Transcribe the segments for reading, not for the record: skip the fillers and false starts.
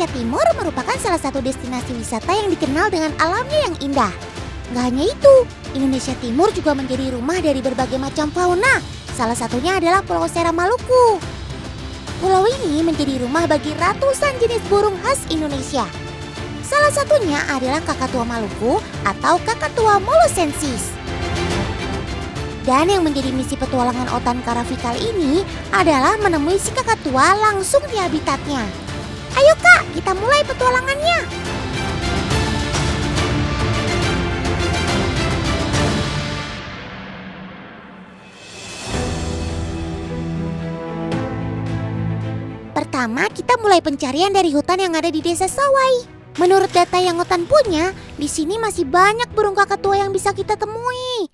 Indonesia Timur merupakan salah satu destinasi wisata yang dikenal dengan alamnya yang indah. Gak hanya itu, Indonesia Timur juga menjadi rumah dari berbagai macam fauna. Salah satunya adalah Pulau Seram Maluku. Pulau ini menjadi rumah bagi ratusan jenis burung khas Indonesia. Salah satunya adalah kakatua Maluku atau Kakatua molosensis. Dan yang menjadi misi petualangan Otan Karafi kali ini adalah menemui si kakatua langsung di habitatnya. Ayo Kak, kita mulai petualangannya. Pertama, kita mulai pencarian dari hutan yang ada di Desa Sawai. Menurut data yang Otan punya, di sini masih banyak burung kakatua yang bisa kita temui.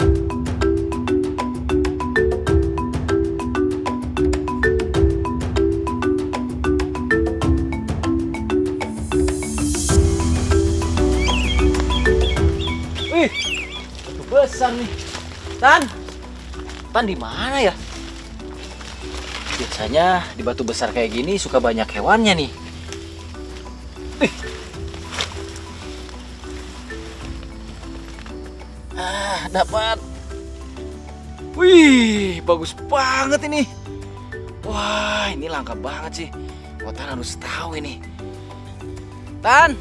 Wih, batu besar nih. Tan di mana ya? Biasanya di batu besar kayak gini suka banyak hewannya nih. Wih. Dapat. Wih, bagus banget ini. Wah, ini langka banget sih. Otan harus tahu ini. Tan.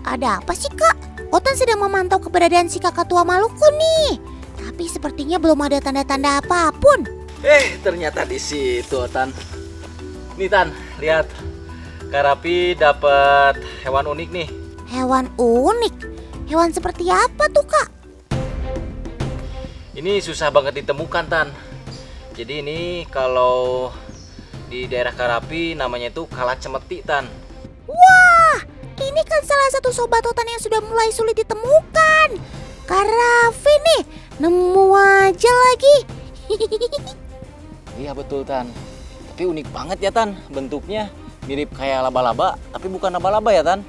Ada apa sih Kak? Otan sedang memantau keberadaan si kakatua Maluku nih. Tapi sepertinya belum ada tanda-tanda apapun. Ternyata di situ, Tan. Nih, Tan, lihat. Karapi dapat hewan unik nih. Hewan unik? Hewan seperti apa tuh Kak? Ini susah banget ditemukan, Tan. Jadi ini kalau di daerah Karapi namanya itu kala cemeti, Tan. Wah, ini kan salah satu sobat Otan yang sudah mulai sulit ditemukan. Karafi nih, nemu aja lagi. Iya betul, Tan. Tapi unik banget ya, Tan. Bentuknya mirip kayak laba-laba, tapi bukan laba-laba ya, Tan.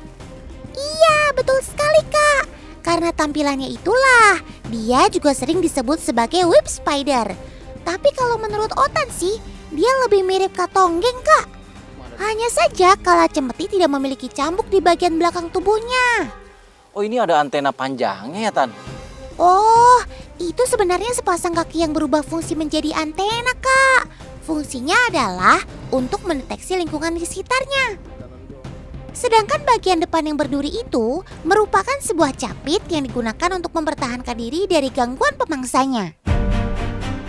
Iya, betul sekali Kak. Karena tampilannya itulah, dia juga sering disebut sebagai whip spider. Tapi kalau menurut Otan sih, dia lebih mirip katonggeng Kak. Hanya saja kala cemeti tidak memiliki cambuk di bagian belakang tubuhnya. Oh, ini ada antena panjangnya ya, Tan? Oh, itu sebenarnya sepasang kaki yang berubah fungsi menjadi antena, Kak. Fungsinya adalah untuk mendeteksi lingkungan di sekitarnya. Sedangkan bagian depan yang berduri itu merupakan sebuah capit yang digunakan untuk mempertahankan diri dari gangguan pemangsanya.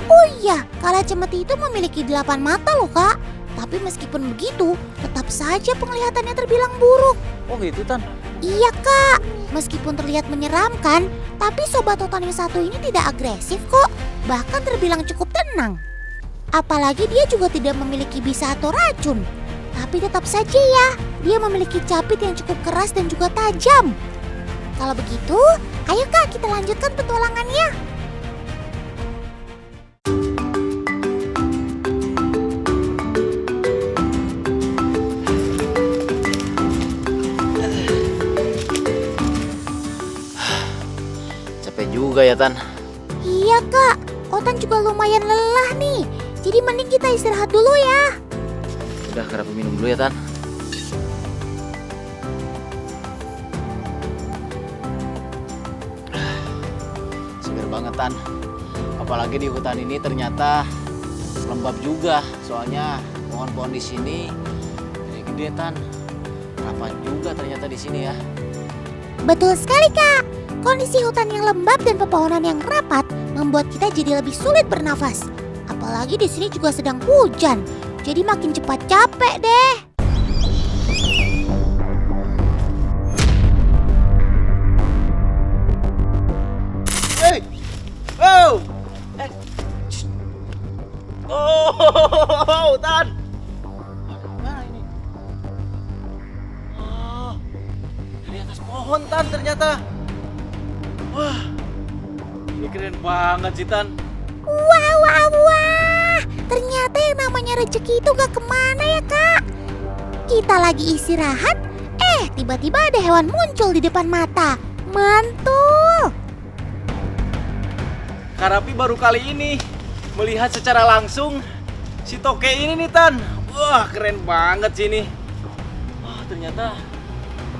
Oh iya, kala cemeti itu memiliki 8 mata loh, Kak. Tapi meskipun begitu, tetap saja penglihatannya terbilang buruk. Oh gitu, Tan? Iya Kak, meskipun terlihat menyeramkan, tapi sobat Otan yang satu ini tidak agresif kok. Bahkan terbilang cukup tenang. Apalagi dia juga tidak memiliki bisa atau racun. Tapi tetap saja ya, dia memiliki capit yang cukup keras dan juga tajam. Kalau begitu, ayo Kak kita lanjutkan petualangannya. Juga ya, Tan. Iya Kak, Otan juga lumayan lelah nih. Jadi mending kita istirahat dulu ya. Udah, Karapi minum dulu ya, Tan. Seger banget, Tan. Apalagi di hutan ini ternyata lembab juga. Soalnya pohon-pohon di sini gede, Tan. Rapat juga ternyata di sini ya. Betul sekali Kak. Kondisi hutan yang lembab dan pepohonan yang rapat membuat kita jadi lebih sulit bernafas. Apalagi di sini juga sedang hujan, jadi makin cepat capek deh. Hey! Oh! Oh, Tan! Mana ini? Oh, di atas pohon, Tan, ternyata. Wah, ini keren banget sih, Tan. Wah. Ternyata yang namanya rezeki itu gak kemana ya Kak. Kita lagi istirahat, tiba-tiba ada hewan muncul di depan mata. Mantul. Karapi baru kali ini melihat secara langsung si toke ini nih, Tan. Wah, keren banget sih ini. Wah, ternyata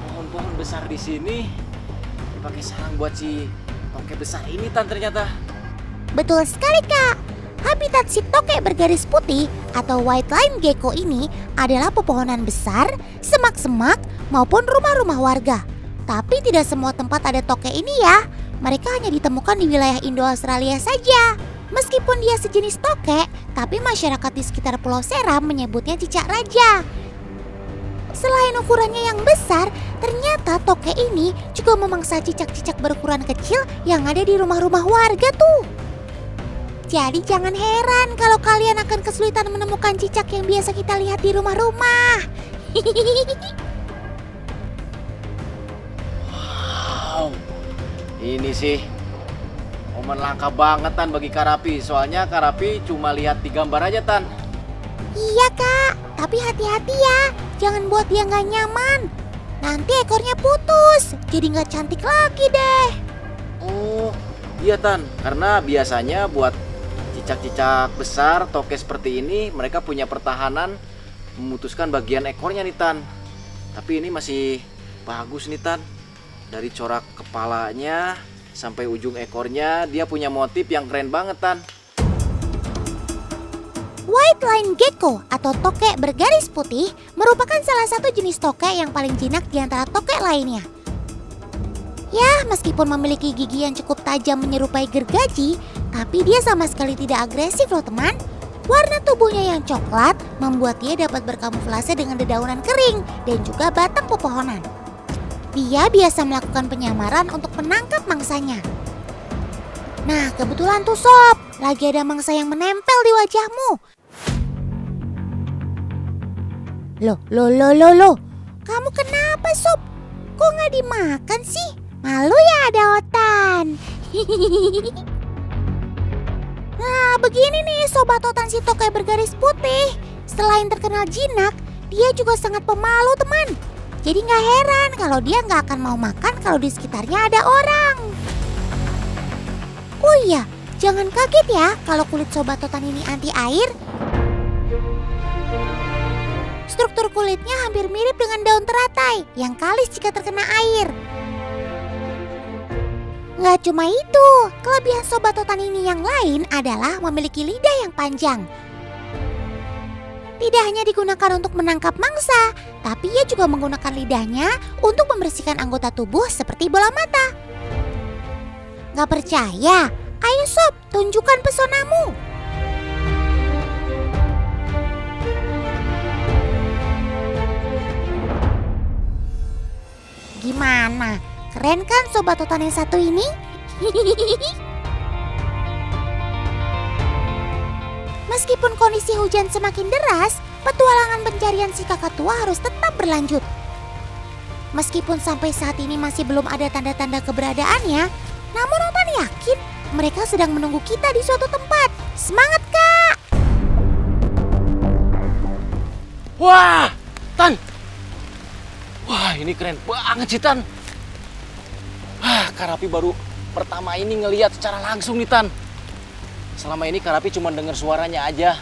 pohon-pohon besar di sini dipakai sarang buat si toke besar ini Tan ternyata. Betul sekali Kak. Habitat si tokek bergaris putih atau white line gecko ini adalah pepohonan besar, semak-semak maupun rumah-rumah warga. Tapi tidak semua tempat ada tokek ini ya. Mereka hanya ditemukan di wilayah Indo-Australia saja. Meskipun dia sejenis tokek, tapi masyarakat di sekitar Pulau Seram menyebutnya cicak raja. Selain ukurannya yang besar, ternyata tokek ini juga memangsa cicak-cicak berukuran kecil yang ada di rumah-rumah warga tuh. Jadi jangan heran kalau kalian akan kesulitan menemukan cicak yang biasa kita lihat di rumah-rumah. Wow, ini sih momen langka banget Tan bagi Karapi. Soalnya Karapi cuma lihat di gambar aja Tan. Iya Kak, tapi hati-hati ya. Jangan buat dia nggak nyaman. Nanti ekornya putus, jadi nggak cantik lagi deh. Oh iya Tan, karena biasanya buat cicak-cicak besar, toke seperti ini, mereka punya pertahanan memutuskan bagian ekornya nih Tan. Tapi ini masih bagus nih Tan. Dari corak kepalanya sampai ujung ekornya, dia punya motif yang keren banget Tan. White line gecko atau tokek bergaris putih merupakan salah satu jenis tokek yang paling jinak di antara tokek lainnya. Ya, meskipun memiliki gigi yang cukup tajam menyerupai gergaji, tapi dia sama sekali tidak agresif loh teman. Warna tubuhnya yang coklat membuat dia dapat berkamuflase dengan dedaunan kering dan juga batang pepohonan. Dia biasa melakukan penyamaran untuk menangkap mangsanya. Nah, kebetulan tuh Sob, lagi ada mangsa yang menempel di wajahmu. Loh, kamu kenapa Sob? Kok nggak dimakan sih? Malu ya ada otan. Nah, begini nih sobat otan si tokek bergaris putih. Selain terkenal jinak, dia juga sangat pemalu teman. Jadi nggak heran kalau dia nggak akan mau makan kalau di sekitarnya ada orang. Oh iya, jangan kaget ya kalau kulit sobat otan ini anti air. Struktur kulitnya hampir mirip dengan daun teratai yang kalis jika terkena air. Nggak cuma itu, kelebihan sobat otan ini yang lain adalah memiliki lidah yang panjang. Tidak hanya digunakan untuk menangkap mangsa, tapi ia juga menggunakan lidahnya untuk membersihkan anggota tubuh seperti bola mata. Nggak percaya? Ayo Sob, tunjukkan pesonamu. Gimana? Keren kan sobat otan yang satu ini? Meskipun kondisi hujan semakin deras, petualangan pencarian si kakak tua harus tetap berlanjut. Meskipun sampai saat ini masih belum ada tanda-tanda keberadaannya, namun Otan yakin mereka sedang menunggu kita di suatu tempat. Semangat Kak! Wah, Tan! Wah, ini keren banget sih Tan. Karapi baru pertama ini ngelihat secara langsung nih Tan. Selama ini Karapi cuma dengar suaranya aja.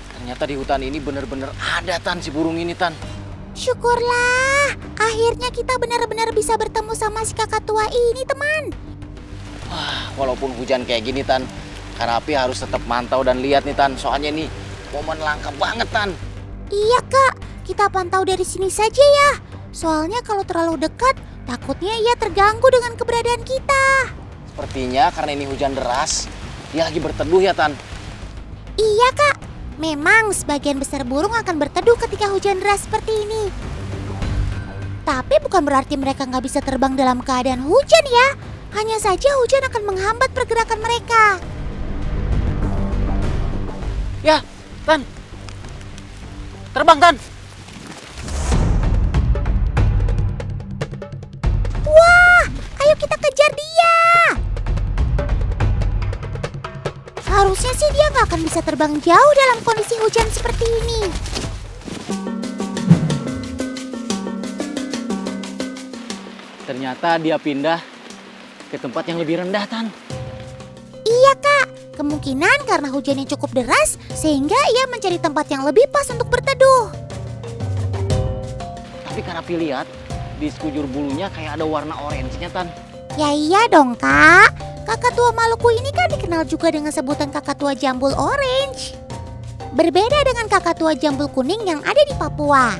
Ternyata di hutan ini bener-bener ada Tan si burung ini Tan. Syukurlah, akhirnya kita benar-benar bisa bertemu sama si kakak tua ini teman. Wah, walaupun hujan kayak gini Tan, Karapi harus tetap mantau dan lihat nih Tan. Soalnya nih momen langka banget Tan. Iya Kak, kita pantau dari sini saja ya. Soalnya kalau terlalu dekat, takutnya ia terganggu dengan keberadaan kita. Sepertinya karena ini hujan deras, dia lagi berteduh ya Tan. Iya Kak, memang sebagian besar burung akan berteduh ketika hujan deras seperti ini. Tapi bukan berarti mereka nggak bisa terbang dalam keadaan hujan ya. Hanya saja hujan akan menghambat pergerakan mereka. Ya, Tan. Terbang Tan. Wah, ayo kita kejar dia. Harusnya sih dia nggak akan bisa terbang jauh dalam kondisi hujan seperti ini. Ternyata dia pindah ke tempat yang lebih rendah Tan. Iya Kak, kemungkinan karena hujannya cukup deras sehingga ia mencari tempat yang lebih pas untuk berteduh. Tapi Karapi lihat di sekujur bulunya kayak ada warna orange-nya, Tan. Ya iya dong kak, kakatua Maluku ini kan dikenal juga dengan sebutan kakatua jambul orange. Berbeda dengan kakatua jambul kuning yang ada di Papua.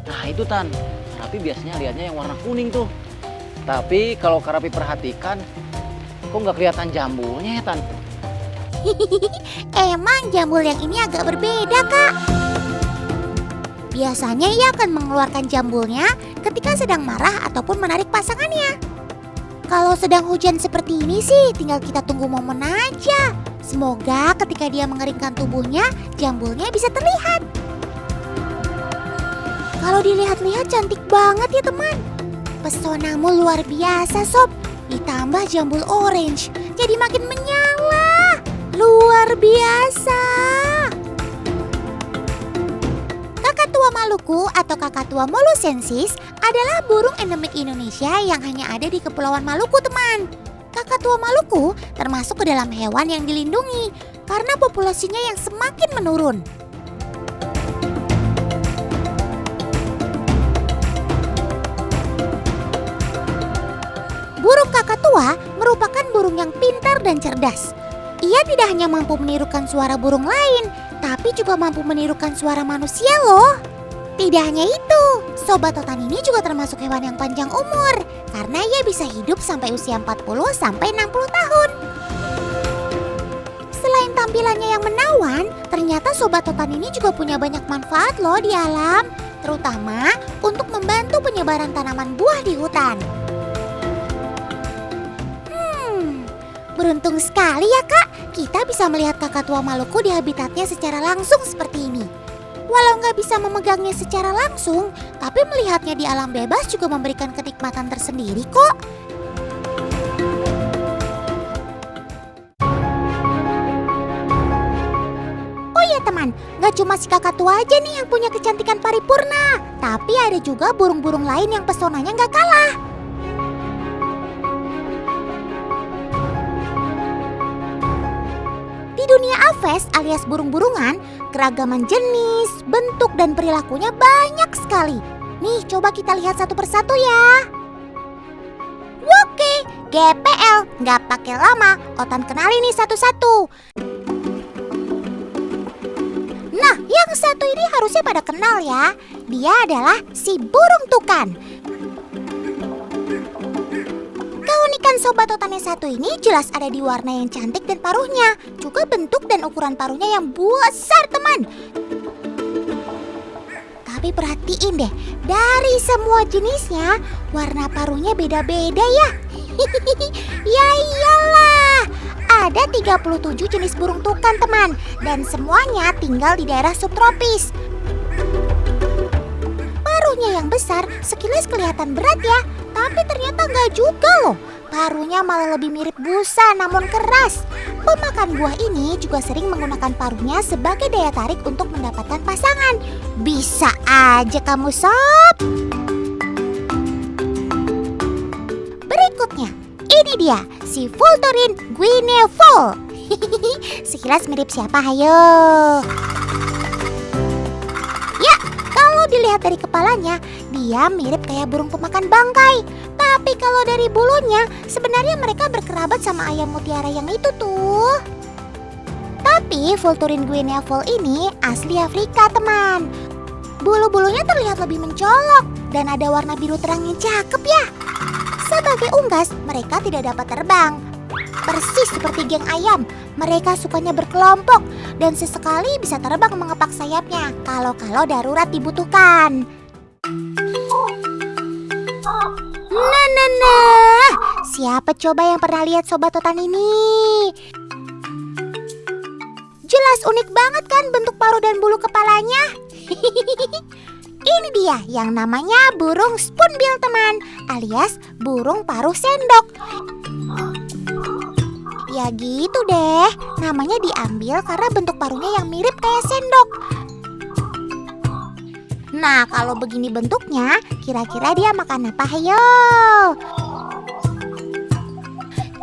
Nah itu Tan, Karapi biasanya lihatnya yang warna kuning tuh. Tapi kalau Karapi perhatikan, kok nggak kelihatan jambulnya ya Tan? Emang jambul yang ini agak berbeda kak. Biasanya ia akan mengeluarkan jambulnya ketika sedang marah ataupun menarik pasangannya. Kalau sedang hujan seperti ini sih tinggal kita tunggu momen aja. Semoga ketika dia mengeringkan tubuhnya, jambulnya bisa terlihat. Kalau dilihat-lihat cantik banget ya teman. Pesonamu luar biasa sob. Ditambah jambul orange, jadi makin menyala. Luar biasa. Kakatua Maluku atau Kakatua molusensis adalah burung endemik Indonesia yang hanya ada di Kepulauan Maluku, teman. Kakatua Maluku termasuk ke dalam hewan yang dilindungi karena populasinya yang semakin menurun. Burung kakatua merupakan burung yang pintar dan cerdas. Ia tidak hanya mampu menirukan suara burung lain, tapi juga mampu menirukan suara manusia loh. Tidak hanya itu, Sobat Totan ini juga termasuk hewan yang panjang umur karena ia bisa hidup sampai usia 40 sampai 60 tahun. Selain tampilannya yang menawan, ternyata Sobat Totan ini juga punya banyak manfaat loh di alam, terutama untuk membantu penyebaran tanaman buah di hutan. Beruntung sekali ya kak, kita bisa melihat kakatua Maluku di habitatnya secara langsung seperti ini. Walau nggak bisa memegangnya secara langsung, tapi melihatnya di alam bebas juga memberikan kenikmatan tersendiri kok. Oh iya teman, nggak cuma si kakatua aja nih yang punya kecantikan paripurna, tapi ada juga burung-burung lain yang pesonanya nggak kalah. Di dunia aves alias burung-burungan, keragaman jenis, bentuk, dan perilakunya banyak sekali. Nih, coba kita lihat satu persatu ya. Oke, GPL, nggak pakai lama, Otan kenali nih satu-satu. Nah, yang satu ini harusnya pada kenal ya. Dia adalah si burung tukan. Keunikan Sobat Totan yang satu ini jelas ada di warna yang cantik dan paruhnya, juga bentuk dan ukuran paruhnya yang besar teman. Tapi perhatiin deh, dari semua jenisnya warna paruhnya beda-beda ya. Ya iyalah, ada 37 jenis burung tukan teman, dan semuanya tinggal di daerah subtropis. Paruhnya yang besar sekilas kelihatan berat ya, tapi ternyata nggak juga loh. Paruhnya malah lebih mirip busa namun keras. Pemakan buah ini juga sering menggunakan paruhnya sebagai daya tarik untuk mendapatkan pasangan. Bisa aja kamu sob. Berikutnya, ini dia si Vulturine guineafowl. Sekilas mirip siapa hayo? Ya, kalau dilihat dari kepalanya, dia mirip kayak burung pemakan bangkai. Tapi kalau dari bulunya, sebenarnya mereka berkerabat sama ayam mutiara yang itu tuh. Tapi Vulturine guineafowl ini asli Afrika teman. Bulu-bulunya terlihat lebih mencolok dan ada warna biru terang yang cakep ya. Sebagai unggas, mereka tidak dapat terbang. Persis seperti geng ayam, mereka sukanya berkelompok dan sesekali bisa terbang mengepak sayapnya kalau darurat dibutuhkan. Nah, siapa coba yang pernah lihat Sobat Totan ini? Jelas unik banget kan bentuk paruh dan bulu kepalanya? Ini dia yang namanya burung spoonbill teman, alias burung paruh sendok. Ya gitu deh, namanya diambil karena bentuk paruhnya yang mirip kayak sendok. Nah, kalau begini bentuknya, kira-kira dia makan apa? Hayo!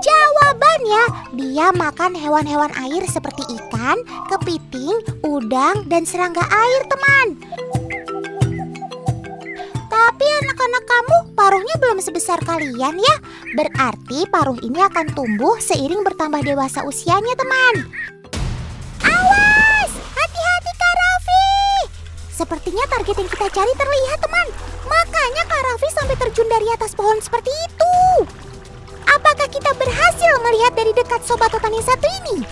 Jawabannya, dia makan hewan-hewan air seperti ikan, kepiting, udang, dan serangga air, teman. Tapi anak-anak kamu paruhnya belum sebesar kalian ya. Berarti paruh ini akan tumbuh seiring bertambah dewasa usianya, teman. Awas! Hati-hati Kak Raffi! Sepertinya target yang kita cari terlihat, teman. Makanya Kak Raffi sampai terjun dari atas pohon seperti itu. Apakah kita berhasil melihat dari dekat sobat otan yang satu ini?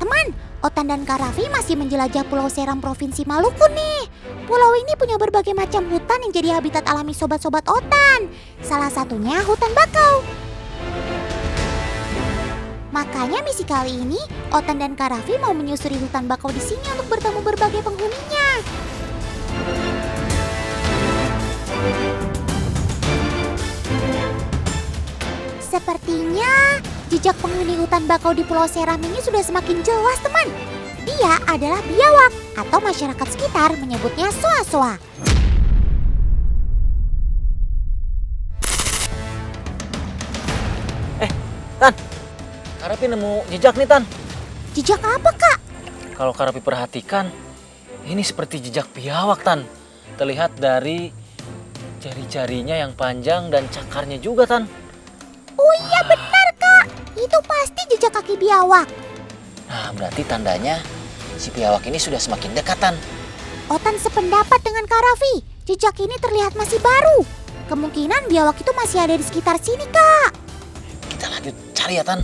Teman, Otan dan Kak Raffi masih menjelajah Pulau Seram Provinsi Maluku nih. Pulau ini punya berbagai macam hutan yang jadi habitat alami sobat-sobat Otan. Salah satunya hutan bakau. Makanya misi kali ini, Otan dan Kak Raffi mau menyusuri hutan bakau di sini untuk bertemu berbagai penghuninya. Sepertinya jejak penghuni hutan bakau di Pulau Seram ini sudah semakin jelas, teman. Dia adalah biawak atau masyarakat sekitar menyebutnya soa-soa. Tan, Kak Raffi nemu jejak nih, Tan. Jejak apa, Kak? Kalau Kak Raffi perhatikan, ini seperti jejak biawak, Tan. Terlihat dari jari-jarinya yang panjang dan cakarnya juga, Tan. Oh iya benar, Kak. Itu pasti jejak kaki biawak. Nah, berarti tandanya si biawak ini sudah semakin dekat, Tan. Otan sependapat dengan Kak Raffi. Jejak ini terlihat masih baru. Kemungkinan biawak itu masih ada di sekitar sini, Kak. Kita lanjut cari ya, Tan.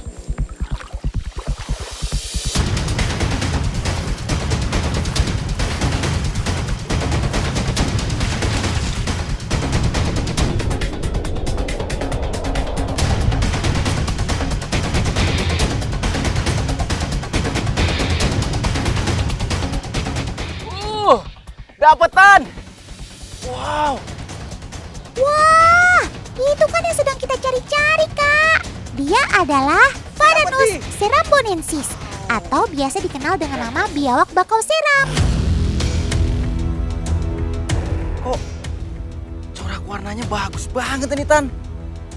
Dapetan! Wow! Wah, itu kan yang sedang kita cari-cari, Kak. Dia adalah Varanus serambonensis atau biasa dikenal dengan nama biawak bakau seram. Kok corak warnanya bagus banget ini, Tan.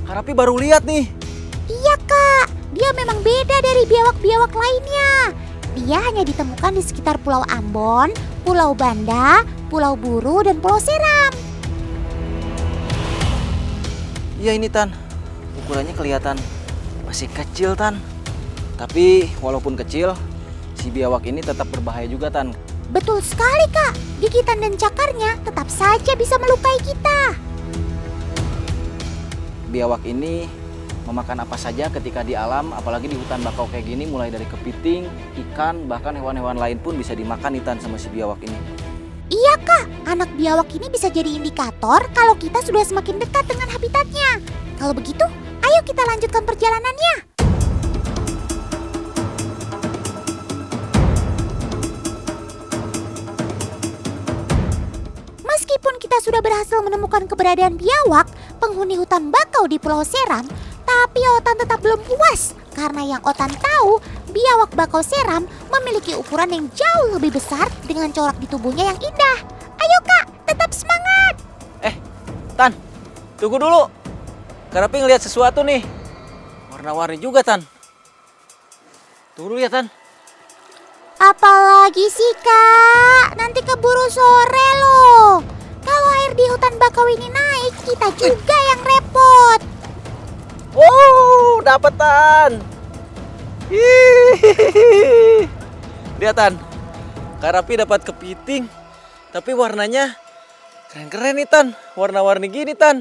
Kak Raffi baru lihat nih. Iya, Kak. Dia memang beda dari biawak-biawak lainnya. Dia hanya ditemukan di sekitar Pulau Ambon, Pulau Banda, Pulau Buru, dan Pulau Seram. Iya ini, Tan. Ukurannya kelihatan masih kecil, Tan. Tapi walaupun kecil, si biawak ini tetap berbahaya juga, Tan. Betul sekali, Kak. Gigitan dan cakarnya tetap saja bisa melukai kita. Biawak ini memakan apa saja ketika di alam, apalagi di hutan bakau kayak gini, mulai dari kepiting, ikan, bahkan hewan-hewan lain pun bisa dimakan nih, Tan, sama si biawak ini. Iya, Kak. Anak biawak ini bisa jadi indikator kalau kita sudah semakin dekat dengan habitatnya. Kalau begitu, ayo kita lanjutkan perjalanannya. Meskipun kita sudah berhasil menemukan keberadaan biawak, penghuni hutan bakau di Pulau Seram, tapi Otan tetap belum puas karena yang Otan tahu, biawak bakau seram memiliki ukuran yang jauh lebih besar dengan corak di tubuhnya yang indah. Ayo, Kak, tetap semangat. Tan, tunggu dulu. Kak Raffi ngeliat sesuatu nih. Warna-warni juga, Tan. Tunggu dulu ya, Tan. Apalagi sih, Kak? Nanti keburu sore loh. Kalau air di hutan bakau ini naik, kita juga yang repot. Wow, dapetan. Hihihi. Lihat, Tan. Kak Raffi dapat kepiting, tapi warnanya keren-keren nih, Tan. Warna-warni gini, Tan.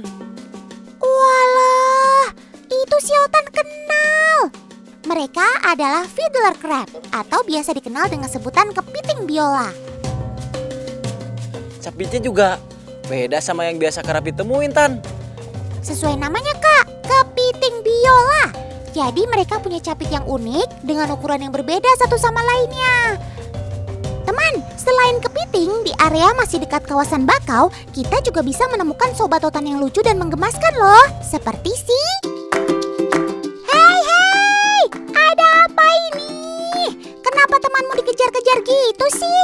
Walah, itu si Otan kenal. Mereka adalah fiddler crab atau biasa dikenal dengan sebutan kepiting biola. Capitnya juga beda sama yang biasa Kak Raffi temuin, Tan. Sesuai namanya, Kak, kepiting biola. Jadi mereka punya capit yang unik dengan ukuran yang berbeda satu sama lainnya. Teman, selain kepiting, di area masih dekat kawasan bakau, kita juga bisa menemukan sobat otan yang lucu dan menggemaskan loh. Seperti si... Hei, ada apa ini? Kenapa temanmu dikejar-kejar gitu sih?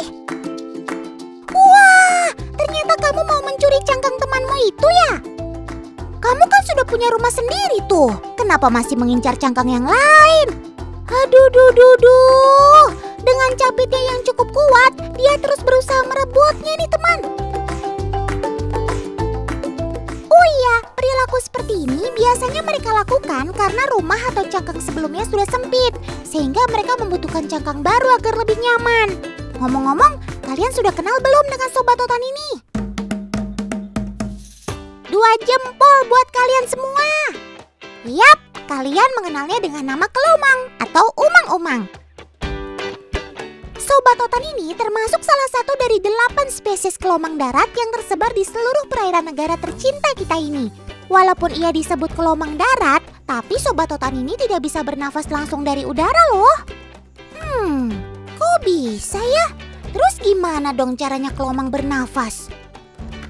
Wah, ternyata kamu mau mencuri cangkang temanmu itu ya? Kamu kan sudah punya rumah sendiri tuh. Kenapa masih mengincar cangkang yang lain? Aduh, Dengan capitnya yang cukup kuat, dia terus berusaha merebutnya nih teman. Oh iya, perilaku seperti ini biasanya mereka lakukan karena rumah atau cangkang sebelumnya sudah sempit, sehingga mereka membutuhkan cangkang baru agar lebih nyaman. Ngomong-ngomong, kalian sudah kenal belum dengan Sobat Totan ini? 2 jempol buat kalian semua. Yap, kalian mengenalnya dengan nama kelomang atau umang-umang. Sobat Totan ini termasuk salah satu dari 8 spesies kelomang darat yang tersebar di seluruh perairan negara tercinta kita ini. Walaupun ia disebut kelomang darat, tapi Sobat Totan ini tidak bisa bernafas langsung dari udara loh. Kok bisa ya? Terus gimana dong caranya kelomang bernafas?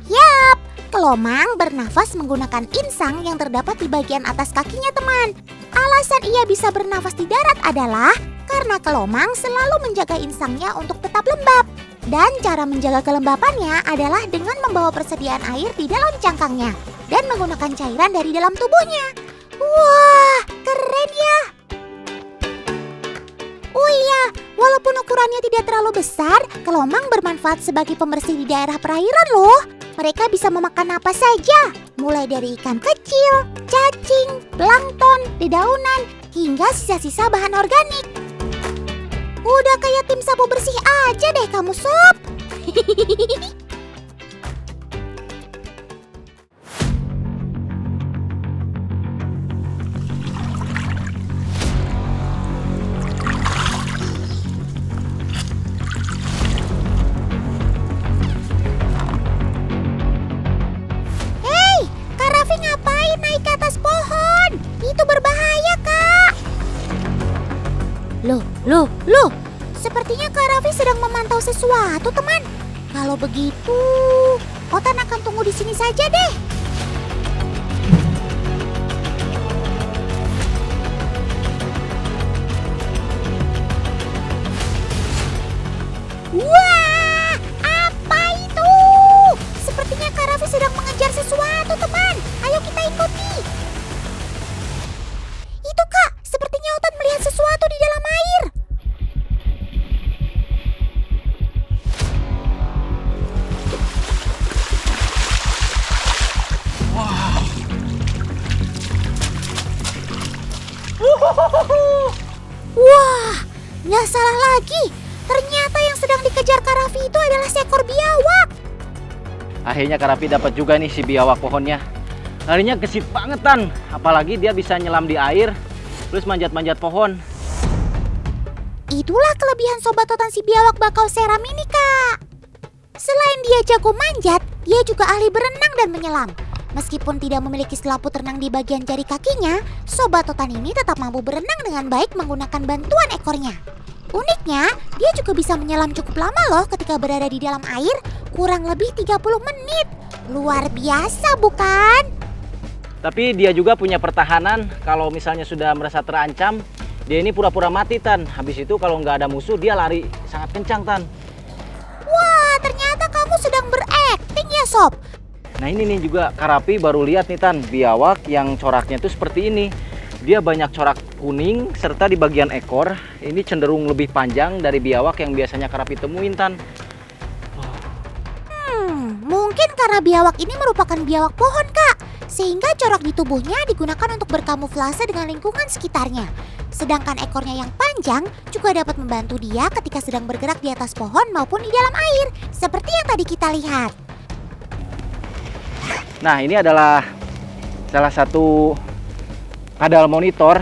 Yap, kelomang bernafas menggunakan insang yang terdapat di bagian atas kakinya teman. Alasan ia bisa bernafas di darat adalah karena kelomang selalu menjaga insangnya untuk tetap lembab. Dan cara menjaga kelembapannya adalah dengan membawa persediaan air di dalam cangkangnya dan menggunakan cairan dari dalam tubuhnya. Wah, keren ya! Oh iya, walaupun ukurannya tidak terlalu besar, kelomang bermanfaat sebagai pembersih di daerah perairan loh. Mereka bisa memakan apa saja, mulai dari ikan kecil, cacing, plankton, dedaunan, hingga sisa-sisa bahan organik. Udah kayak tim sapu bersih aja deh kamu, Sob. Hei, Kak Raffi ngapain naik ke atas pohon? Itu berbahaya, Kak. Loh, sepertinya Kak Raffi sedang memantau sesuatu, teman. Kalau begitu, Otan akan tunggu di sini saja deh. Wah, apa itu? Sepertinya Kak Raffi sedang mengejar sesuatu, teman. Ayo kita ikuti. Itu Kak, sepertinya Otan melihat sesuatu di dalam air. Wah, nggak salah lagi. Ternyata yang sedang dikejar Kak Raffi itu adalah seekor biawak. Akhirnya Kak Raffi dapat juga nih si biawak pohonnya. Larinya gesit banget Tan, apalagi dia bisa nyelam di air, terus manjat-manjat pohon. Itulah kelebihan Sobat Totan si biawak bakau seram ini, Kak. Selain dia jago manjat, dia juga ahli berenang dan menyelam. Meskipun tidak memiliki selaput renang di bagian jari kakinya, Sobat Totan ini tetap mampu berenang dengan baik menggunakan bantuan ekornya. Uniknya, dia juga bisa menyelam cukup lama loh ketika berada di dalam air, kurang lebih 30 menit. Luar biasa bukan? Tapi dia juga punya pertahanan, kalau misalnya sudah merasa terancam, dia ini pura-pura mati Tan. Habis itu kalau nggak ada musuh, dia lari sangat kencang Tan. Wah, ternyata kamu sedang berakting ya, Sob? Nah ini nih juga Kak Raffi baru lihat nih Tan, biawak yang coraknya itu seperti ini. Dia banyak corak kuning serta di bagian ekor ini cenderung lebih panjang dari biawak yang biasanya Kak Raffi temuin Tan. Mungkin karena biawak ini merupakan biawak pohon, Kak. Sehingga corak di tubuhnya digunakan untuk berkamuflase dengan lingkungan sekitarnya. Sedangkan ekornya yang panjang juga dapat membantu dia ketika sedang bergerak di atas pohon maupun di dalam air. Seperti yang tadi kita lihat. Nah ini adalah salah satu kadal monitor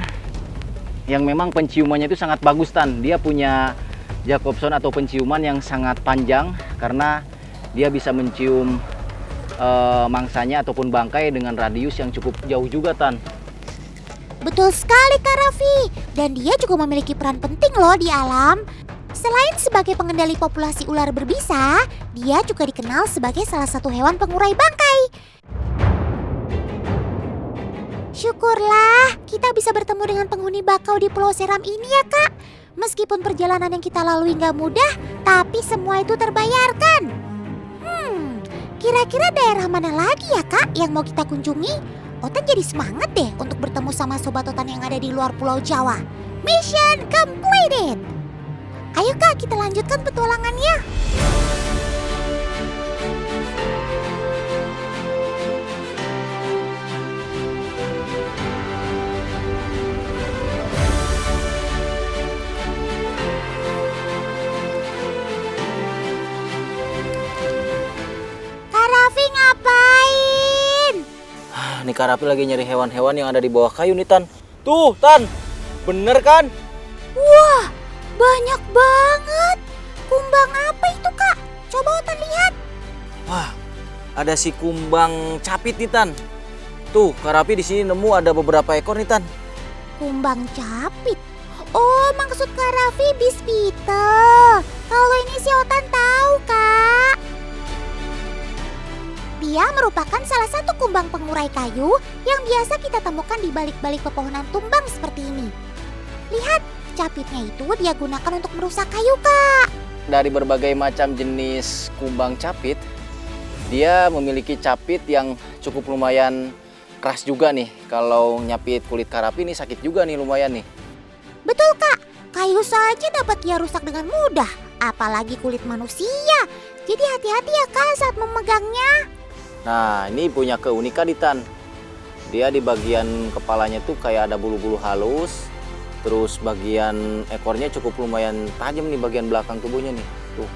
yang memang penciumannya itu sangat bagus Tan. Dia punya Jacobson atau penciuman yang sangat panjang karena dia bisa mencium mangsanya ataupun bangkai dengan radius yang cukup jauh juga Tan. Betul sekali Kak Raffi. Dan dia juga memiliki peran penting loh di alam. Selain sebagai pengendali populasi ular berbisa, dia juga dikenal sebagai salah satu hewan pengurai bangkai. Syukurlah kita bisa bertemu dengan penghuni bakau di Pulau Seram ini ya Kak. Meskipun perjalanan yang kita lalui nggak mudah, tapi semua itu terbayarkan. Kira-kira daerah mana lagi ya Kak yang mau kita kunjungi? Otan jadi semangat deh untuk bertemu sama Sobat Otan yang ada di luar Pulau Jawa. Mission completed! Ayo Kak, kita lanjutkan petualangannya. Kak Raffi ngapain? Nih Kak Raffi lagi nyari hewan-hewan yang ada di bawah kayu nih Tan. Tuh Tan, bener kan? Wah, banyak banget. Kumbang apa itu Kak? Coba Otan lihat. Wah, ada si kumbang capit nih Tan. Tuh Kak Raffi di sini nemu ada beberapa ekor nih Tan. Kumbang capit? Oh, maksud Kak Raffi bispita. Kalau ini si Otan tahu Kak. Dia merupakan salah satu kumbang pengurai kayu yang biasa kita temukan di balik-balik pepohonan tumbang seperti ini. Lihat, capitnya itu dia gunakan untuk merusak kayu, Kak. Dari berbagai macam jenis kumbang capit, dia memiliki capit yang cukup lumayan keras juga nih. Kalau nyapit kulit Kak Raffi nih sakit juga nih lumayan nih. Betul, Kak. Kayu saja dapat dia rusak dengan mudah, apalagi kulit manusia. Jadi hati-hati ya, Kak, saat memegangnya. Nah, ini punya keunikan nih Tan. Dia di bagian kepalanya tuh kayak ada bulu-bulu halus. Terus bagian ekornya cukup lumayan tajam nih bagian belakang tubuhnya nih. Tuh.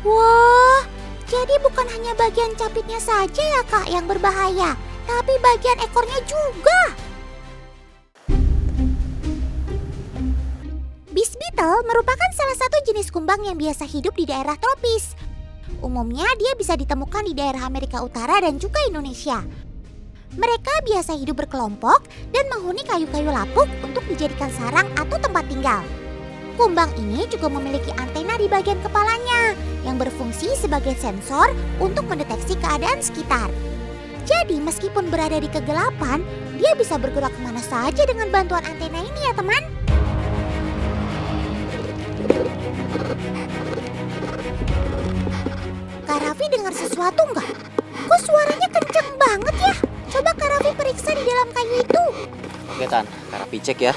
Wah, jadi bukan hanya bagian capitnya saja ya Kak yang berbahaya, tapi bagian ekornya juga. Beast beetle merupakan salah satu jenis kumbang yang biasa hidup di daerah tropis. Umumnya dia bisa ditemukan di daerah Amerika Utara dan juga Indonesia. Mereka biasa hidup berkelompok dan menghuni kayu-kayu lapuk untuk dijadikan sarang atau tempat tinggal. Kumbang ini juga memiliki antena di bagian kepalanya yang berfungsi sebagai sensor untuk mendeteksi keadaan sekitar. Jadi meskipun berada di kegelapan, dia bisa bergerak kemana saja dengan bantuan antena ini ya teman. Kak Raffi dengar sesuatu nggak? Kok suaranya kenceng banget ya? Coba Kak Raffi periksa di dalam kayu itu. Oke Tan, Kak Raffi cek ya.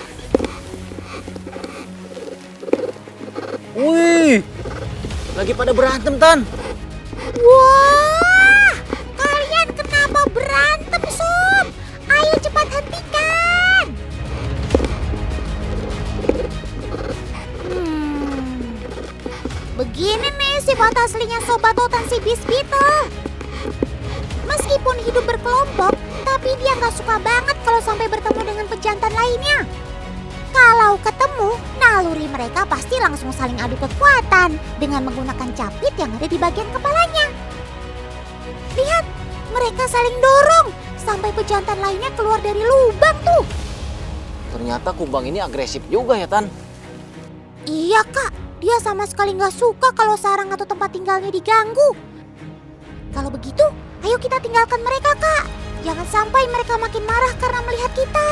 Wih, lagi pada berantem Tan. Wah, kalian kenapa berantem sob? Ayo cepat hentikan. Begini nih sifat aslinya sobat Otan si Beast beetle. Meskipun hidup berkelompok, tapi dia nggak suka banget kalau sampai bertemu dengan pejantan lainnya. Kalau ketemu, naluri mereka pasti langsung saling adu kekuatan dengan menggunakan capit yang ada di bagian kepalanya. Lihat, mereka saling dorong sampai pejantan lainnya keluar dari lubang tuh. Ternyata kumbang ini agresif juga ya Tan. Iya Kak, dia sama sekali nggak suka kalau sarang atau tempat tinggalnya diganggu. Kalau begitu, ayo kita tinggalkan mereka Kak. Jangan sampai mereka makin marah karena melihat kita.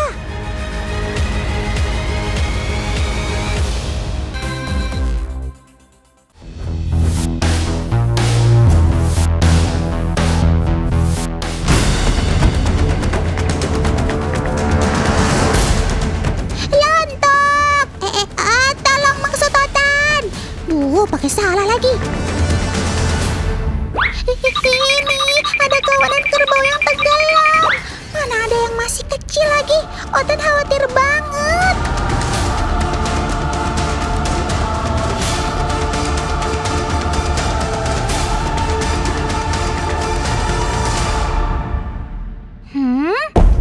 Pakai salah lagi. Ini ada kawanan kerbau yang tenggelam. Mana ada yang masih kecil lagi. Otan khawatir banget.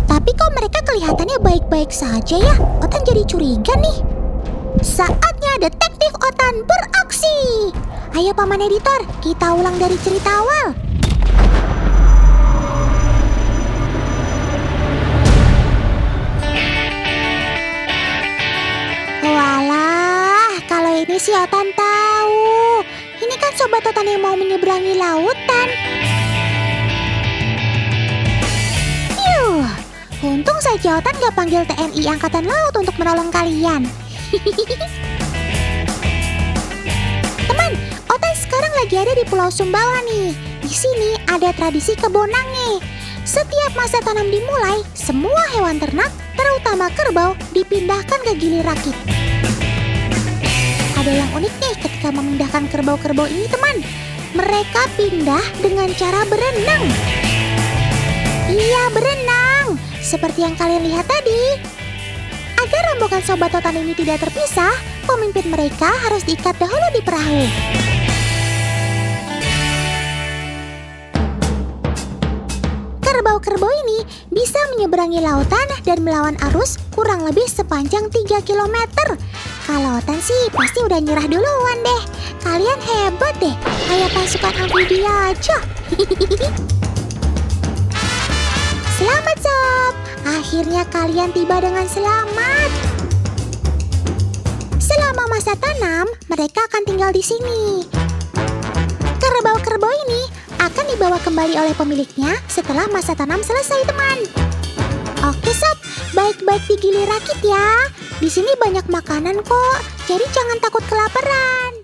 Tapi kok mereka kelihatannya baik-baik saja ya. Otan jadi curiga nih. Saatnya detektif Otan beraksi. Ayo Paman Editor, kita ulang dari cerita awal. Walah, kalau ini si Otan tahu. Ini kan sobat Otan yang mau menyeberangi lautan. Untung saja Otan gak panggil TNI Angkatan Laut untuk menolong kalian. Teman, Otan sekarang lagi ada di Pulau Sumbawa nih. Di sini ada tradisi kebonange. Setiap masa tanam dimulai, semua hewan ternak, terutama kerbau, dipindahkan ke Gili Rakit. Ada Ada yang unik nih ketika memindahkan kerbau-kerbau ini, teman. Mereka pindah dengan cara berenang. Iya, berenang. Seperti yang kalian lihat tadi. Agar rombongan Sobat Totan ini tidak terpisah, pemimpin mereka harus diikat dahulu di perahu. Kerbau-kerbau ini bisa menyeberangi lautan dan melawan arus kurang lebih sepanjang 3 km. Kelautan sih pasti udah nyerah duluan deh. Kalian hebat deh, kayak pasukan amfibi aja. Selamat sob, akhirnya kalian tiba dengan selamat. Selama masa tanam, mereka akan tinggal di sini. Kerbau-kerbau ini akan dibawa kembali oleh pemiliknya setelah masa tanam selesai, teman. Oke sob, baik-baik digilir rakit ya. Di sini banyak makanan kok, jadi jangan takut kelaparan.